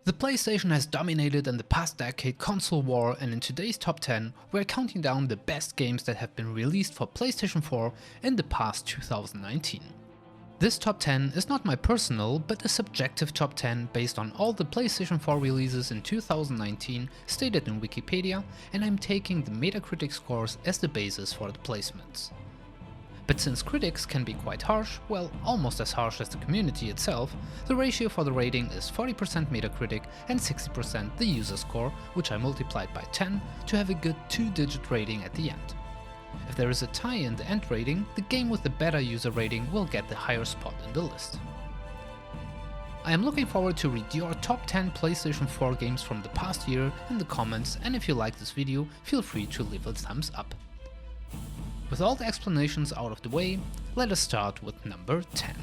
The PlayStation has dominated in the past decade console war, and in today's top 10 we're counting down the best games that have been released for PlayStation 4 in the past 2019. This top 10 is not my personal, but a subjective top 10 based on all the PlayStation 4 releases in 2019 stated in Wikipedia, and I'm taking the Metacritic scores as the basis for the placements. But since critics can be quite harsh, well, almost as harsh as the community itself, the ratio for the rating is 40% Metacritic and 60% the user score, which I multiplied by 10 to have a good 2-digit rating at the end. If there is a tie in the end rating, the game with the better user rating will get the higher spot in the list. I am looking forward to read your top 10 PlayStation 4 games from the past year in the comments, and if you like this video, feel free to leave a thumbs up. With all the explanations out of the way, let us start with number 10.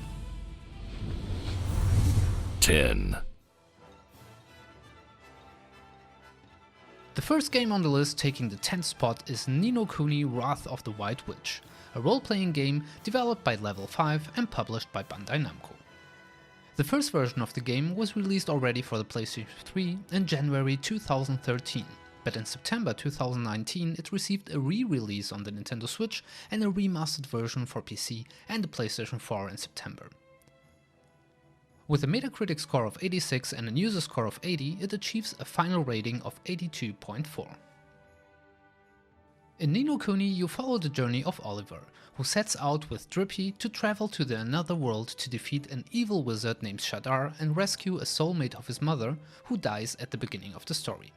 10. The first game on the list taking the 10th spot is Ni no Kuni: Wrath of the White Witch, a role-playing game developed by Level 5 and published by Bandai Namco. The first version of the game was released already for the PlayStation 3 in January 2013. But in September 2019 it received a re-release on the Nintendo Switch and a remastered version for PC and the PlayStation 4 in September. With a Metacritic score of 86 and a user score of 80, it achieves a final rating of 82.4. In Ni no Kuni you follow the journey of Oliver, who sets out with Drippy to travel to the Another World to defeat an evil wizard named Shadar and rescue a soulmate of his mother, who dies at the beginning of the story.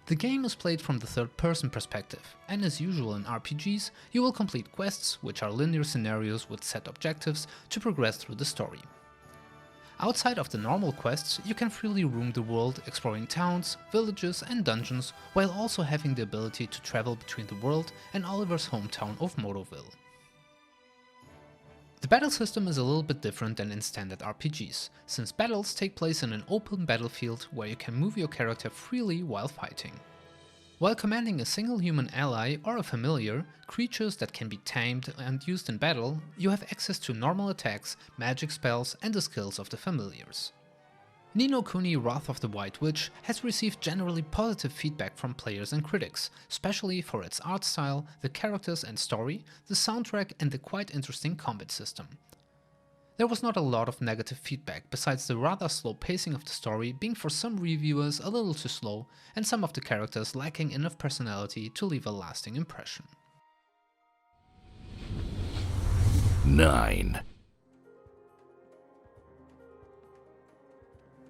The game is played from the third-person perspective, and as usual in RPGs, you will complete quests, which are linear scenarios with set objectives, to progress through the story. Outside of the normal quests, you can freely roam the world, exploring towns, villages and dungeons, while also having the ability to travel between the world and Oliver's hometown of Motoville. The battle system is a little bit different than in standard RPGs, since battles take place in an open battlefield where you can move your character freely while fighting. While commanding a single human ally or a familiar, creatures that can be tamed and used in battle, you have access to normal attacks, magic spells and the skills of the familiars. Ni no Kuni: Wrath of the White Witch has received generally positive feedback from players and critics, especially for its art style, the characters and story, the soundtrack and the quite interesting combat system. There was not a lot of negative feedback, besides the rather slow pacing of the story being for some reviewers a little too slow and some of the characters lacking enough personality to leave a lasting impression. 9.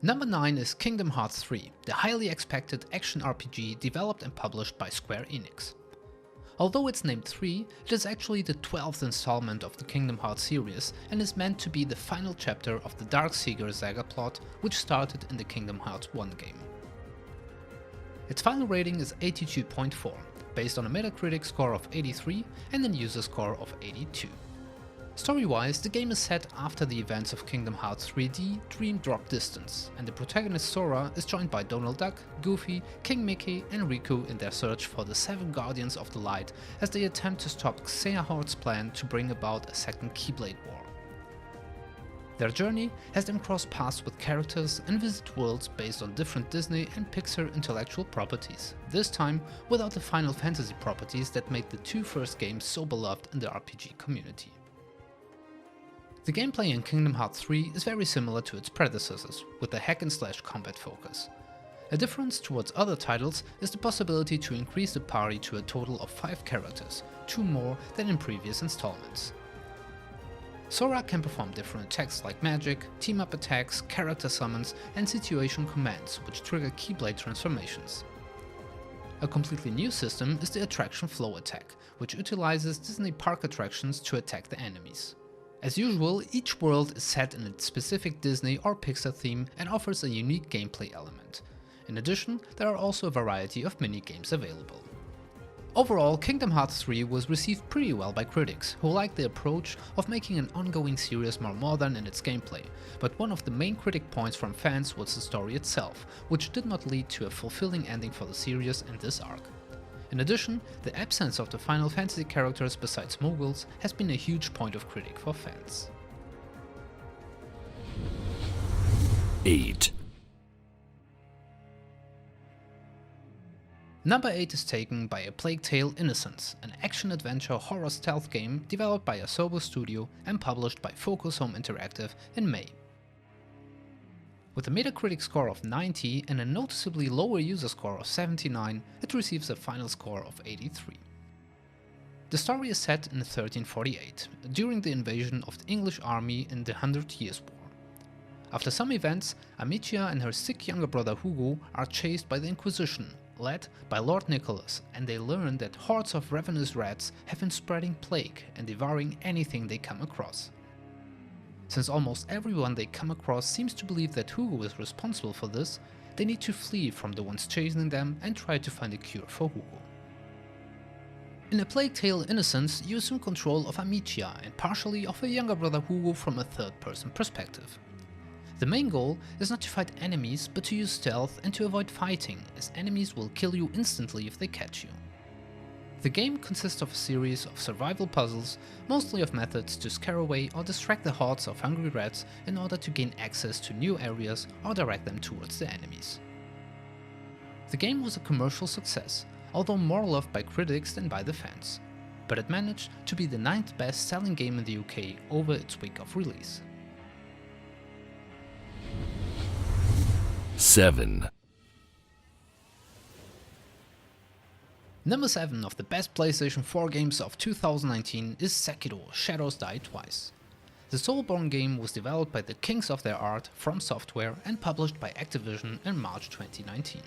Number 9 is Kingdom Hearts 3, the highly expected action RPG developed and published by Square Enix. Although it's named 3, it is actually the 12th installment of the Kingdom Hearts series and is meant to be the final chapter of the Darkseeker saga plot, which started in the Kingdom Hearts 1 game. Its final rating is 82.4, based on a Metacritic score of 83 and a user score of 82. Story-wise, the game is set after the events of Kingdom Hearts 3D Dream Drop Distance, and the protagonist Sora is joined by Donald Duck, Goofy, King Mickey and Riku in their search for the 7 Guardians of the Light as they attempt to stop Xehanort's plan to bring about a second Keyblade War. Their journey has them cross paths with characters and visit worlds based on different Disney and Pixar intellectual properties, this time without the Final Fantasy properties that made the 2 first games so beloved in the RPG community. The gameplay in Kingdom Hearts 3 is very similar to its predecessors, with a hack-and-slash combat focus. A difference towards other titles is the possibility to increase the party to a total of 5 characters, 2 more than in previous installments. Sora can perform different attacks like magic, team-up attacks, character summons and situation commands, which trigger Keyblade transformations. A completely new system is the Attraction Flow attack, which utilizes Disney park attractions to attack the enemies. As usual, each world is set in a specific Disney or Pixar theme and offers a unique gameplay element. In addition, there are also a variety of mini-games available. Overall, Kingdom Hearts 3 was received pretty well by critics, who liked the approach of making an ongoing series more modern in its gameplay, but one of the main critic points from fans was the story itself, which did not lead to a fulfilling ending for the series in this arc. In addition, the absence of the Final Fantasy characters besides Moguls has been a huge point of critique for fans. 8. Number 8 is taken by A Plague Tale: Innocence, an action-adventure horror stealth game developed by Asobo Studio and published by Focus Home Interactive in May. With a Metacritic score of 90 and a noticeably lower user score of 79, it receives a final score of 83. The story is set in 1348, during the invasion of the English army in the 100 Years' War. After some events, Amicia and her sick younger brother Hugo are chased by the Inquisition, led by Lord Nicholas, and they learn that hordes of ravenous rats have been spreading plague and devouring anything they come across. Since almost everyone they come across seems to believe that Hugo is responsible for this, they need to flee from the ones chasing them and try to find a cure for Hugo. In A Plague Tale: Innocence, you assume control of Amicia and partially of her younger brother Hugo from a third-person perspective. The main goal is not to fight enemies, but to use stealth and to avoid fighting, as enemies will kill you instantly if they catch you. The game consists of a series of survival puzzles, mostly of methods to scare away or distract the hordes of hungry rats in order to gain access to new areas or direct them towards the enemies. The game was a commercial success, although more loved by critics than by the fans, but it managed to be the 9th best selling game in the UK over its week of release. 7. Number 7 of the best PlayStation 4 games of 2019 is Sekiro: Shadows Die Twice. The Soulborn game was developed by the kings of their art, From Software, and published by Activision in March 2019.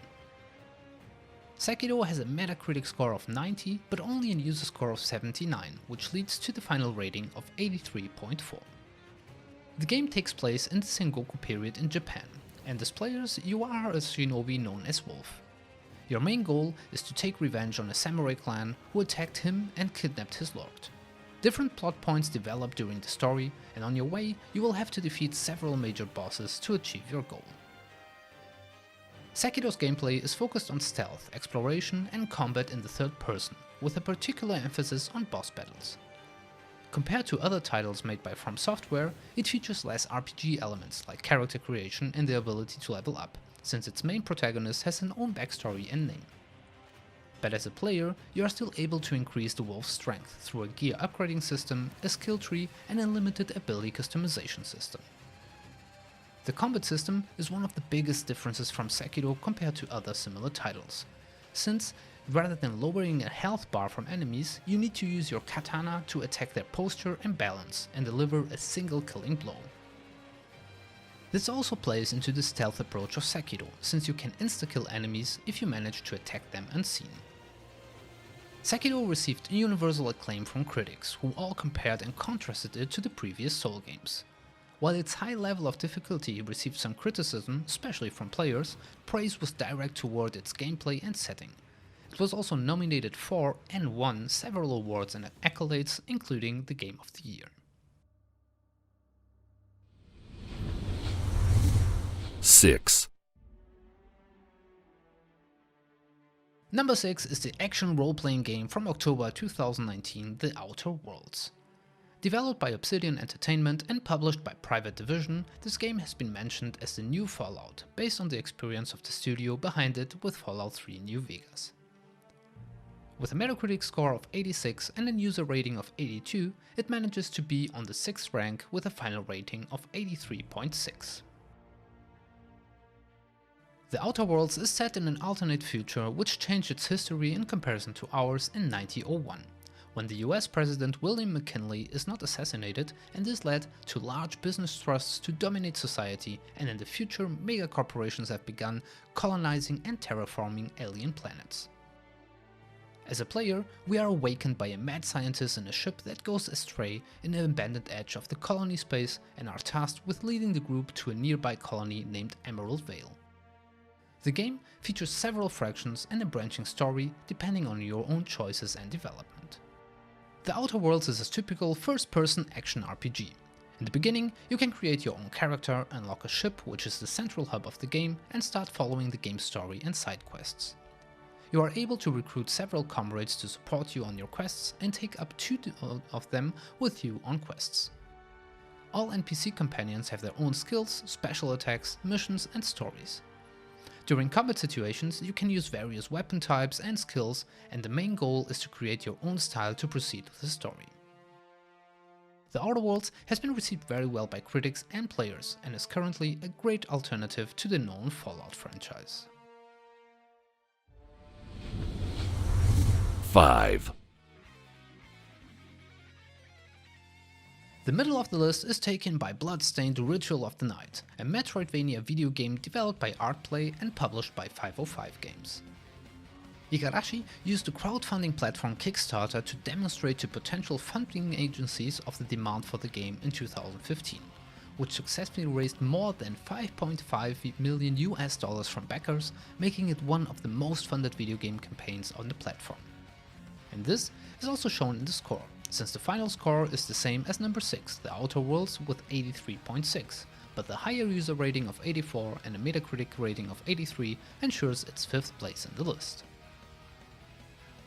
Sekiro has a Metacritic score of 90, but only a user score of 79, which leads to the final rating of 83.4. The game takes place in the Sengoku period in Japan, and as players you are a shinobi known as Wolf. Your main goal is to take revenge on a samurai clan who attacked him and kidnapped his lord. Different plot points develop during the story, and on your way you will have to defeat several major bosses to achieve your goal. Sekiro's gameplay is focused on stealth, exploration and combat in the third person, with a particular emphasis on boss battles. Compared to other titles made by From Software, it features less RPG elements like character creation and the ability to level up, since its main protagonist has an own backstory and name. But as a player, you are still able to increase the wolf's strength through a gear upgrading system, a skill tree and a limited ability customization system. The combat system is one of the biggest differences from Sekiro compared to other similar titles, since rather than lowering a health bar from enemies, you need to use your katana to attack their posture and balance and deliver a single killing blow. This also plays into the stealth approach of Sekiro, since you can insta-kill enemies if you manage to attack them unseen. Sekiro received universal acclaim from critics, who all compared and contrasted it to the previous Soul games. While its high level of difficulty received some criticism, especially from players, praise was direct toward its gameplay and setting. It was also nominated for and won several awards and accolades, including the Game of the Year. 6. Number 6 is the action role-playing game from October 2019, The Outer Worlds. Developed by Obsidian Entertainment and published by Private Division, this game has been mentioned as the new Fallout, based on the experience of the studio behind it with Fallout 3 New Vegas. With a Metacritic score of 86 and a user rating of 82, it manages to be on the 6th rank with a final rating of 83.6. The Outer Worlds is set in an alternate future which changed its history in comparison to ours in 1901, when the US President William McKinley is not assassinated, and this led to large business trusts to dominate society, and in the future mega corporations have begun colonizing and terraforming alien planets. As a player, we are awakened by a mad scientist in a ship that goes astray in an abandoned edge of the colony space and are tasked with leading the group to a nearby colony named Emerald Vale. The game features several fractions and a branching story depending on your own choices and development. The Outer Worlds is a typical first-person action RPG. In the beginning, you can create your own character, unlock a ship which is the central hub of the game, and start following the game's story and side quests. You are able to recruit several comrades to support you on your quests and take up 2 of them with you on quests. All NPC companions have their own skills, special attacks, missions and stories. During combat situations, you can use various weapon types and skills, and the main goal is to create your own style to proceed with the story. The Outer Worlds has been received very well by critics and players, and is currently a great alternative to the known Fallout franchise. 5. The middle of the list is taken by Bloodstained: Ritual of the Night, a Metroidvania video game developed by Artplay and published by 505 Games. Igarashi used the crowdfunding platform Kickstarter to demonstrate to potential funding agencies of the demand for the game in 2015, which successfully raised more than $5.5 million from backers, making it one of the most funded video game campaigns on the platform. And this is also shown in the score, since the final score is the same as number 6, The Outer Worlds, with 83.6, but the higher user rating of 84 and a Metacritic rating of 83 ensures its 5th place in the list.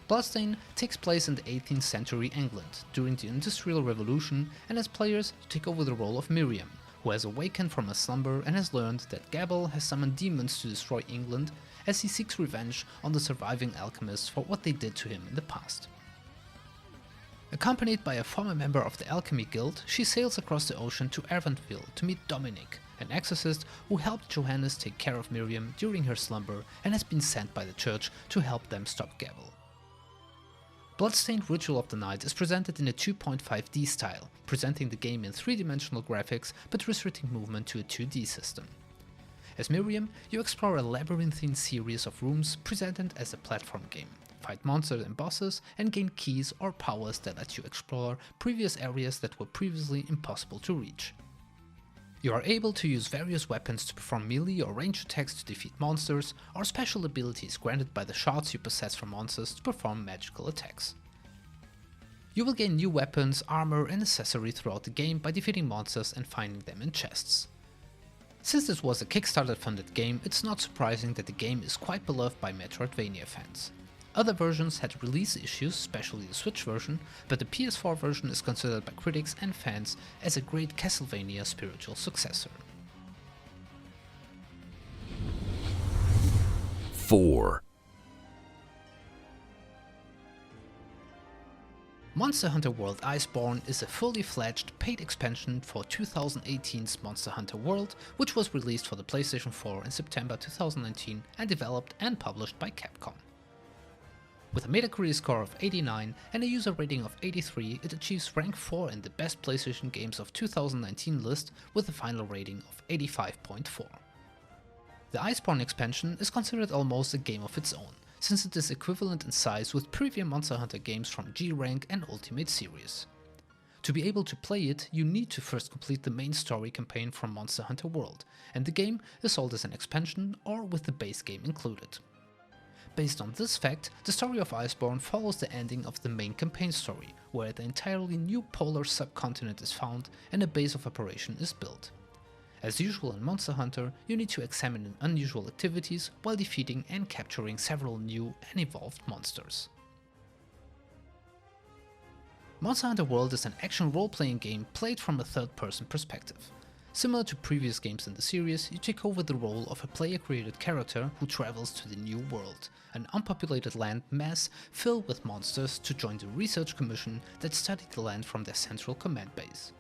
Bloodstained takes place in the 18th century England, during the Industrial Revolution, and as players you take over the role of Miriam, who has awakened from a slumber and has learned that Gabel has summoned demons to destroy England, as he seeks revenge on the surviving alchemists for what they did to him in the past. Accompanied by a former member of the Alchemy Guild, she sails across the ocean to Erventville to meet Dominic, an exorcist who helped Johannes take care of Miriam during her slumber and has been sent by the church to help them stop Gabel. Bloodstained: Ritual of the Night is presented in a 2.5D style, presenting the game in 3-dimensional graphics but restricting movement to a 2D system. As Miriam, you explore a labyrinthine series of rooms presented as a platform game, fight monsters and bosses, and gain keys or powers that let you explore previous areas that were previously impossible to reach. You are able to use various weapons to perform melee or range attacks to defeat monsters, or special abilities granted by the shards you possess from monsters to perform magical attacks. You will gain new weapons, armor and accessories throughout the game by defeating monsters and finding them in chests. Since this was a Kickstarter funded game, it's not surprising that the game is quite beloved by Metroidvania fans. Other versions had release issues, especially the Switch version, but the PS4 version is considered by critics and fans as a great Castlevania spiritual successor. 4. Monster Hunter World Iceborne is a fully fledged paid expansion for 2018's Monster Hunter World, which was released for the PlayStation 4 in September 2019 and developed and published by Capcom. With a Metacritic score of 89 and a user rating of 83, it achieves rank 4 in the best PlayStation games of 2019 list with a final rating of 85.4. The Iceborne expansion is considered almost a game of its own, since it is equivalent in size with previous Monster Hunter games from G-Rank and Ultimate series. To be able to play it, you need to first complete the main story campaign from Monster Hunter World, and the game is sold as an expansion or with the base game included. Based on this fact, the story of Iceborne follows the ending of the main campaign story, where the entirely new polar subcontinent is found and a base of operation is built. As usual in Monster Hunter, you need to examine unusual activities while defeating and capturing several new and evolved monsters. Monster Hunter World is an action role-playing game played from a third-person perspective. Similar to previous games in the series, you take over the role of a player-created character who travels to the New World, an unpopulated land mass filled with monsters, to join the research commission that studied the land from their central command base.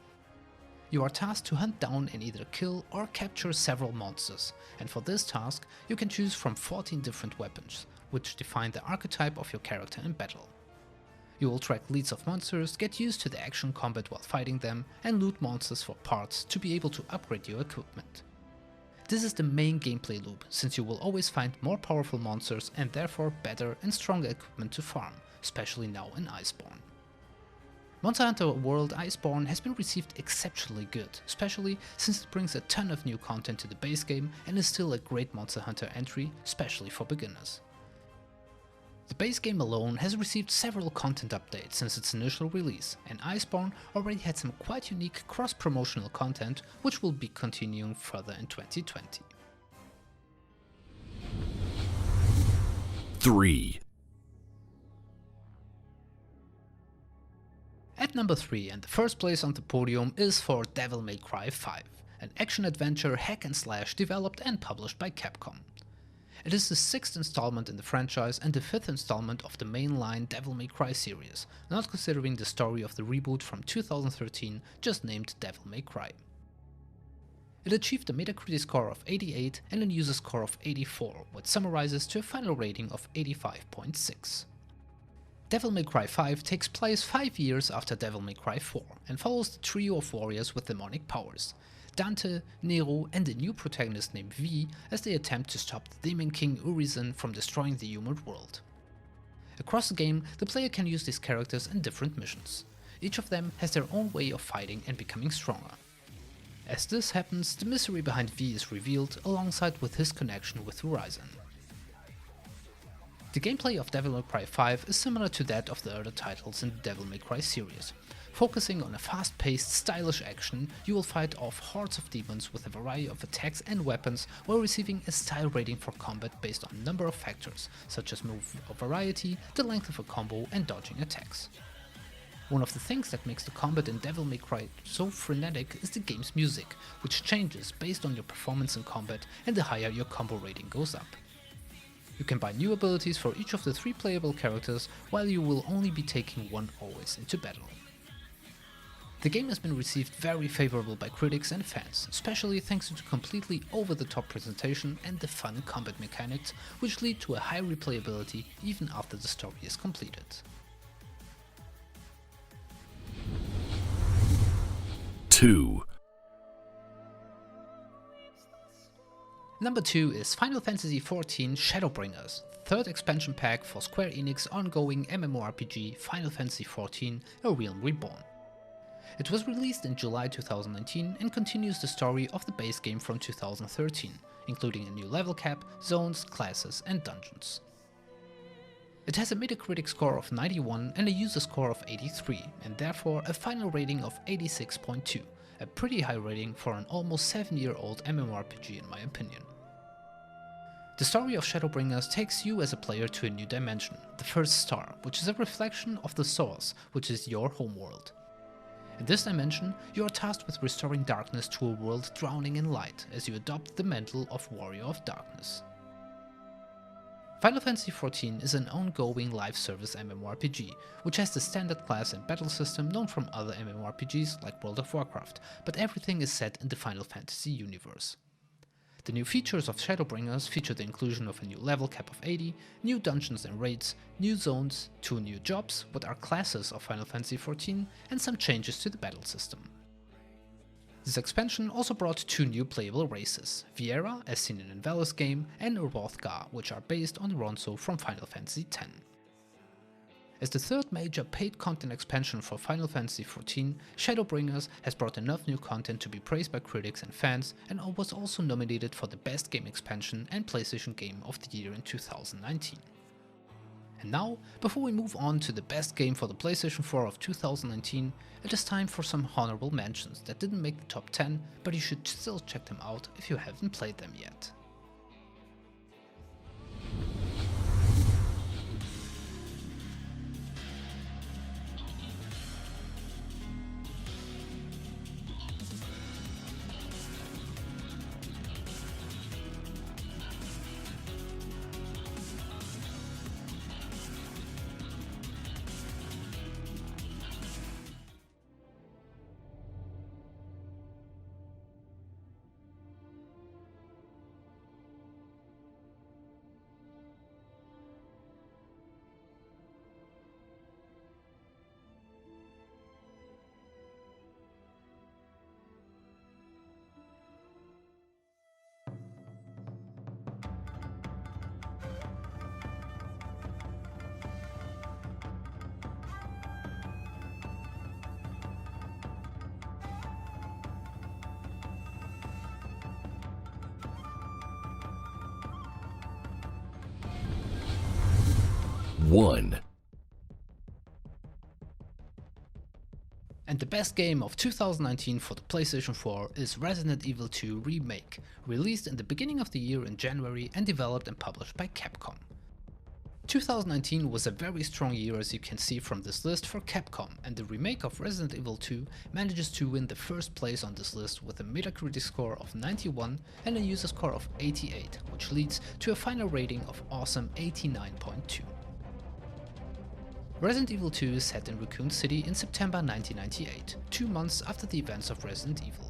You are tasked to hunt down and either kill or capture several monsters, and for this task you can choose from 14 different weapons, which define the archetype of your character in battle. You will track leads of monsters, get used to the action combat while fighting them, and loot monsters for parts to be able to upgrade your equipment. This is the main gameplay loop, since you will always find more powerful monsters and therefore better and stronger equipment to farm, especially now in Iceborne. Monster Hunter World Iceborne has been received exceptionally good, especially since it brings a ton of new content to the base game and is still a great Monster Hunter entry, especially for beginners. The base game alone has received several content updates since its initial release, and Iceborne already had some quite unique cross-promotional content which will be continuing further in 2020. 3. At number 3 and the first place on the podium is for Devil May Cry 5, an action-adventure hack and slash developed and published by Capcom. It is the 6th installment in the franchise and the 5th installment of the mainline Devil May Cry series, not considering the story of the reboot from 2013 just named Devil May Cry. It achieved a Metacritic score of 88 and a user score of 84, which summarizes to a final rating of 85.6. Devil May Cry 5 takes place 5 years after Devil May Cry 4 and follows the trio of warriors with demonic powers, Dante, Nero and a new protagonist named V, as they attempt to stop the Demon King Urizen from destroying the human world. Across the game, the player can use these characters in different missions. Each of them has their own way of fighting and becoming stronger. As this happens, the mystery behind V is revealed alongside with his connection with Urizen. The gameplay of Devil May Cry 5 is similar to that of the other titles in the Devil May Cry series. Focusing on a fast-paced, stylish action, you will fight off hordes of demons with a variety of attacks and weapons while receiving a style rating for combat based on a number of factors, such as move variety, the length of a combo and dodging attacks. One of the things that makes the combat in Devil May Cry so frenetic is the game's music, which changes based on your performance in combat and the higher your combo rating goes up. You can buy new abilities for each of the 3 playable characters, while you will only be taking one always into battle. The game has been received very favorable by critics and fans, especially thanks to the completely over-the-top presentation and the fun combat mechanics, which lead to a high replayability even after the story is completed. Two. Number 2 is Final Fantasy XIV Shadowbringers, third expansion pack for Square Enix' ongoing MMORPG Final Fantasy XIV: A Realm Reborn. It was released in July 2019 and continues the story of the base game from 2013, including a new level cap, zones, classes and dungeons. It has a Metacritic score of 91 and a user score of 83, and therefore a final rating of 86.2, a pretty high rating for an almost 7-year-old MMORPG in my opinion. The story of Shadowbringers takes you as a player to a new dimension, the First Star, which is a reflection of the Source, which is your homeworld. In this dimension, you are tasked with restoring darkness to a world drowning in light as you adopt the mantle of Warrior of Darkness. Final Fantasy XIV is an ongoing live service MMORPG, which has the standard class and battle system known from other MMORPGs like World of Warcraft, but everything is set in the Final Fantasy universe. The new features of Shadowbringers feature the inclusion of a new level cap of 80, new dungeons and raids, new zones, 2 new jobs, what are classes of Final Fantasy XIV, and some changes to the battle system. This expansion also brought 2 new playable races, Viera, as seen in Invalis game, and Rothgar, which are based on Ronso from Final Fantasy X. As the third major paid content expansion for Final Fantasy XIV, Shadowbringers has brought enough new content to be praised by critics and fans, and was also nominated for the Best Game Expansion and PlayStation Game of the Year in 2019. And now, before we move on to the best game for the PlayStation 4 of 2019, it is time for some honorable mentions that didn't make the top 10, but you should still check them out if you haven't played them yet. One. And the best game of 2019 for the PlayStation 4 is Resident Evil 2 Remake, released in the beginning of the year in January and developed and published by Capcom. 2019 was a very strong year, as you can see from this list, for Capcom, and the remake of Resident Evil 2 manages to win the first place on this list with a Metacritic score of 91 and a user score of 88, which leads to a final rating of awesome 89.2. Resident Evil 2 is set in Raccoon City in September 1998, 2 months after the events of Resident Evil.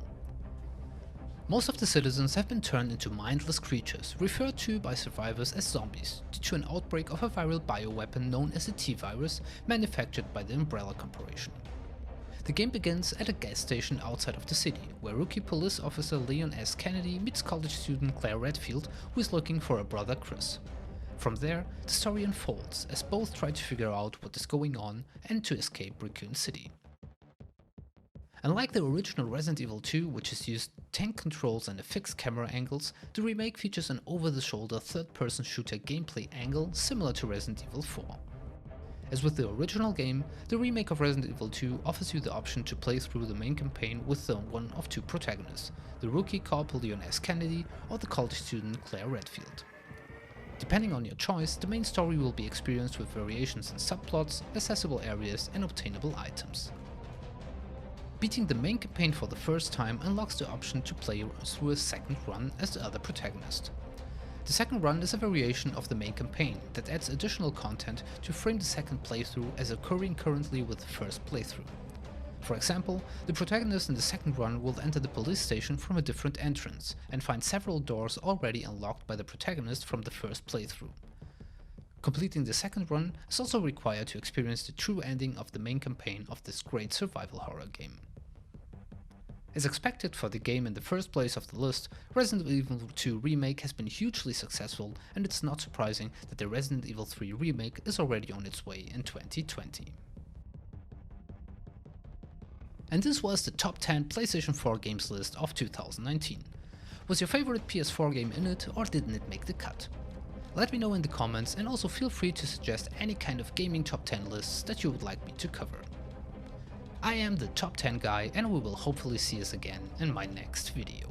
Most of the citizens have been turned into mindless creatures, referred to by survivors as zombies, due to an outbreak of a viral bioweapon known as a T-virus, manufactured by the Umbrella Corporation. The game begins at a gas station outside of the city, where rookie police officer Leon S. Kennedy meets college student Claire Redfield, who is looking for her brother Chris. From there, the story unfolds, as both try to figure out what is going on and to escape Raccoon City. Unlike the original Resident Evil 2, which has used tank controls and fixed camera angles, the remake features an over-the-shoulder third-person shooter gameplay angle similar to Resident Evil 4. As with the original game, the remake of Resident Evil 2 offers you the option to play through the main campaign with one of two protagonists, the rookie cop Leon S. Kennedy or the college student Claire Redfield. Depending on your choice, the main story will be experienced with variations in subplots, accessible areas and obtainable items. Beating the main campaign for the first time unlocks the option to play through a second run as the other protagonist. The second run is a variation of the main campaign that adds additional content to frame the second playthrough as occurring currently with the first playthrough. For example, the protagonist in the second run will enter the police station from a different entrance and find several doors already unlocked by the protagonist from the first playthrough. Completing the second run is also required to experience the true ending of the main campaign of this great survival horror game. As expected for the game in the first place of the list, Resident Evil 2 Remake has been hugely successful, and it's not surprising that the Resident Evil 3 Remake is already on its way in 2020. And this was the top 10 PlayStation 4 games list of 2019. Was your favorite PS4 game in it, or didn't it make the cut? Let me know in the comments, and also feel free to suggest any kind of gaming top 10 lists that you would like me to cover. I am the top 10 guy, and we will hopefully see us again in my next video.